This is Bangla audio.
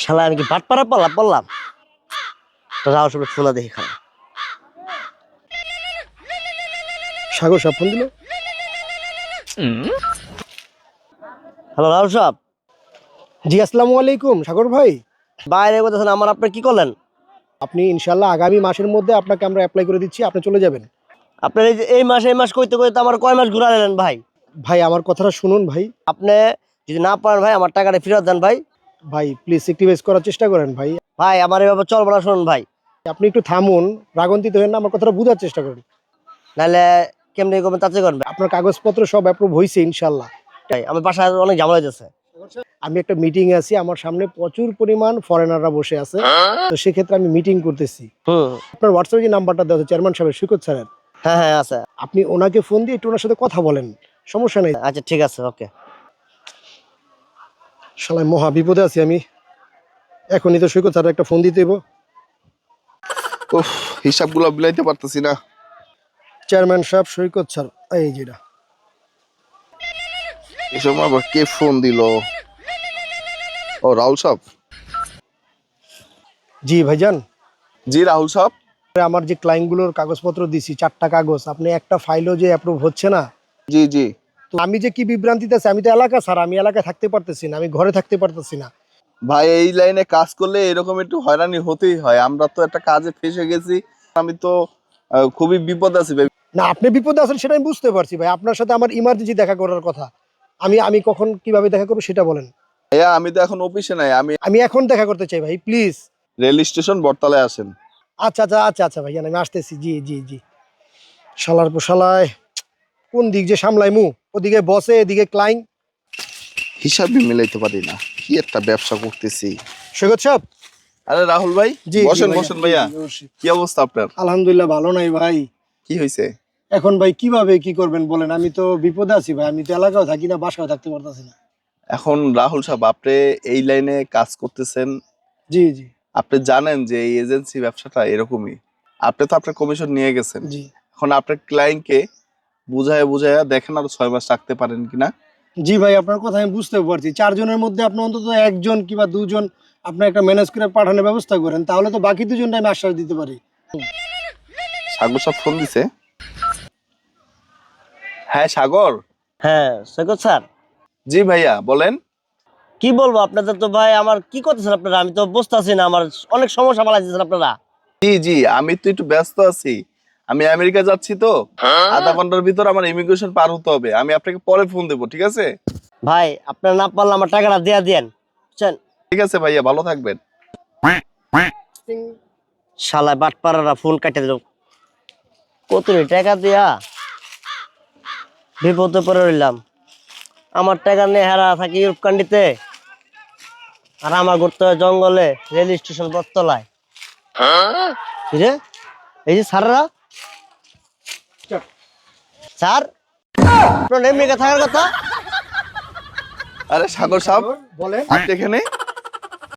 শালা আমি কি বাটপাড়া বললাম তো যাও সব ফোনা দেখি খারাপ। সাগর সাহেব ফোন দিল। হ্যালো রাহুল সাহেব। জি আসসালামু আলাইকুম সাগর ভাই। বাইরে বলতেছেন আমার, আপনি কি করলেন? আপনি ইনশাল্লাহ আগামী মাসের মধ্যে আপনাকে আমরা অ্যাপ্লাই করে দিচ্ছি, আপনি চলে যাবেন। আপনার এই যে এই মাস কইতে কইতে আমার কয় মাস ঘুরালেন ভাই। ভাই আমার কথাটা শুনুন ভাই। আপনি যদি না পারেন ভাই আমার টাকাটা ফেরত দেন ভাই। ভাই প্লিজ সেক্রিফাইস করার চেষ্টা করেন ভাই। ভাই আমার এভাবে চলবো না, শুনুন ভাই। আপনি একটু থামুন, রাগান্বিত হবেন না, আমার কথাটা বোঝার চেষ্টা করুন। নাহলে কেমনি করবেন তাতে করবেন আপনার কাগজপত্র সব অ্যাপ্রুভ হয়েছে ইনশাল্লাহ। ভাই। আমার বাসায় অনেক ঝামেলা হয়েছে। আমি একটা মিটিং এ আছি, আমার সামনে প্রচুর পরিমাণ ফরেনাররা বসে আছে, তো সেক্ষেত্রে আমি মিটিং করতেছি। আপনার হোয়াটসঅ্যাপে যে নাম্বারটা দেওয়া আছে চেয়ারম্যান সাহেবের, সৈকত স্যারের, হ্যাঁ হ্যাঁ আছে। আপনি ওনাকে ফোন দিয়ে একটু ওনার সাথে কথা বলেন, সমস্যা নেই। আচ্ছা ঠিক আছে, ওকে। শালায় মহা বিপদে আছি আমি, এখনই তো সৈকত স্যারের একটা ফোন দিতে হইব। উফ, হিসাবগুলো বিলাইতে পারতেছি না। চেয়ারম্যান সাহেব, সৈকত স্যার, এই যেটা। এই সময় আবার কে ফোন দিল? ও রাহুল সাহেব। জি ভাইজান। জি রাহুল সাহেব। আমার যে ক্লায়েন্টগুলোর কাগজপত্র দিছি 4টা কাগজ, আপনি একটা ফাইলও যে অ্যাপ্রুভ হচ্ছে না। জি জি। তো আমি যে কি বিভ্রান্তিতে আছি, আমি তো এলাকা স্যার, আমি এলাকায় থাকতে পারতেছি না, আমি ঘরে থাকতে পারতেছি না। ভাই এই লাইনে কাজ করলে এরকম একটু হয়রানি হতেই হয়, আমরা তো একটা কাজে ফেসে গেছি। আমি তো খুবই বিপদ আছি ভাই। না আপনি বিপদে আছেন সেটা আমি বুঝতে পারছি ভাই, আপনার সাথে আমার ইমার্জেন্সি দেখা করার কথা। আমি আমি কখন কিভাবে দেখা করবো সেটা বলেন। ভাইয়া আমি তো এখন অফিসে নাই, আমি আমি এখন দেখা করতে চাই ভাই, প্লিজ। রেল স্টেশন বটতলায় আসেন। আচ্ছা আচ্ছা আচ্ছা আচ্ছা ভাইজান, আমি আসতেছি। জি জি জি। শালার পোশালায়, কোন দিক যে সামলাইমু, ওদিকে বসে এদিকে ক্লায়েন্ট। হিসাবই মিলাইতে পারি না, কি একটা ব্যবসা করতেছি। সৈকত সাহেব। আরে রাহুল ভাই, জি বসেন ভাইয়া, বসেন ভাইয়া। জি, অবশ্যই। কি অবস্থা আপনার? আলহামদুলিল্লাহ ভালো নাই ভাই। কি হয়েছে? এখন ভাই কিভাবে কি করবেন বলেন, আমি তো বিপদে আছি ভাই, আমি তো এলাকাও থাকি না, বাসাও থাকতে পারতাছি না। এখন রাহুল সাহেব, আপনি এই লাইনে কাজ করতেছেন, জি জি আপনি জানেন যে এই এজেন্সি ব্যবসাটা এরকমই। আপনি তো আপনার কমিশন নিয়ে গেছেন, জি। এখন আপনার ক্লায়েন্টকে বুঝায় বুঝায় দেখেন আর 6 মাস রাখতে পারেন কিনা। জি ভাই, আপনার কথা আমি বুঝতে পারছি। 4 জনের মধ্যে আপনি অন্তত একজন কিংবা 2জন আপনার একটা ম্যানেজ করে পাঠানোর ব্যবস্থা করেন, তাহলে তো বাকি 2জনটা আমি আশ্বাস দিতে পারি। সাগর সাহেব ফোন দিছে। হ্যাঁ সাগর। হ্যাঁ সৈকত স্যার। জি ভাইয়া বলেন। কি বলবো আপনাদের, তো ভাই আমার কি করতেছেন আপনারা, আমি তো বুঝতে পারছি না, আমার অনেক সমস্যা পালাইতেছেন আপনারা। জি জি, আমি তো একটু ব্যস্ত আছি, আমি আমেরিকা যাচ্ছি তো, আধা ঘন্টার ভিতর আমার ইমিগ্রেশন পার হতে হবে। আমি আপনাকে পরে ফোন দেবো, ঠিক আছে? ভাই আপনারা না পারলে আমার টাকাটা দেয়া দেন, বুঝছেন? ঠিক আছে ভাইয়া, ভালো থাকবেন। শালায় বাটপাড়ারা ফোন কাটে দিল। কত টাকা দিয়া বিপদে পড়ে রইলাম। আমার টাকা নিয়ে হেরা থাকি ইউরোপ কান্ট্রিতে, আর আমার ঘুরতে হয় জঙ্গলে, রেল স্টেশন বটতলায়। কি রে, এই যে স্যাররা, স্যার আপনার আমেরিকা থাকার কথা। আরে সাগর সাহেব, বলেন। আপনি এখানে?